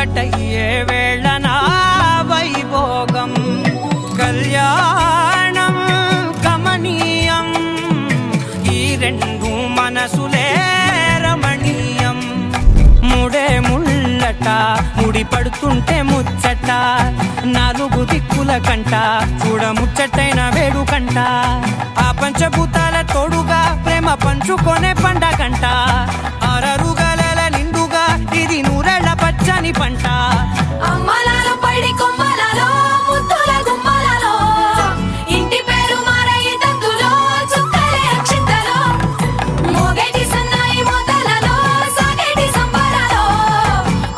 ఒకటయ్యే వేళన వైభోగం కళ్యాణం కమనీయం ఈ రెండు మనసులే రమణీయం ముడే ముళ్ళట ముడి పడుతుంటే ముచ్చట నాలుగు దిక్కుల కంట చూడ ముచ్చటైన వేడుకంట ఆ పంచభూతాల తోడుగా ప్రేమ పంచుకొనే పండగంట ఆరరుగల నిండుగా ఇది నూరెళ్ళ పచ్చని పంట అమ్మలాలో పడి కొమ్మలలో ముద్దుల గుమ్మలలో ఇంటి పేరు మారయి తందులో చుక్కలే అక్షింతలో మోగేటి సన్నాయి మోతలలో సాగేటి సంబరాలో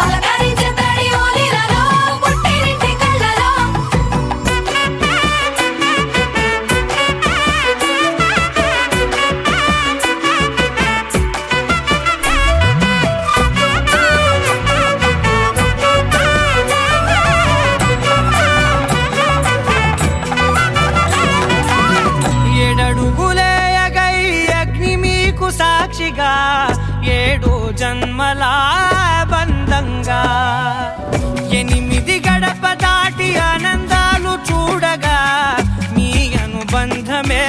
అలకరించే తడి ఓలిలలో పుట్టినింటి కళ్ళలో ఏడడుగులేయగై అగ్ని మీకు సాక్షిగా 7 జన్మల బంధంగా 8 గడప దాటి ఆనందాలు చూడగా మీ అనుబంధమే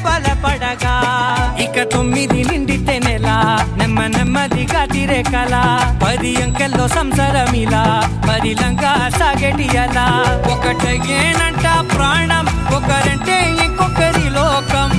బలపడగా ఇక 9 నిండితే నెల నెమ్మదిగా తిరే కల 10 అంకెల్లో సంసారమిలా పరిలంగా సాగేటి అలా ఒకటేనంట ప్రాణం ఒకరంటే ఇంకొకరి లోకం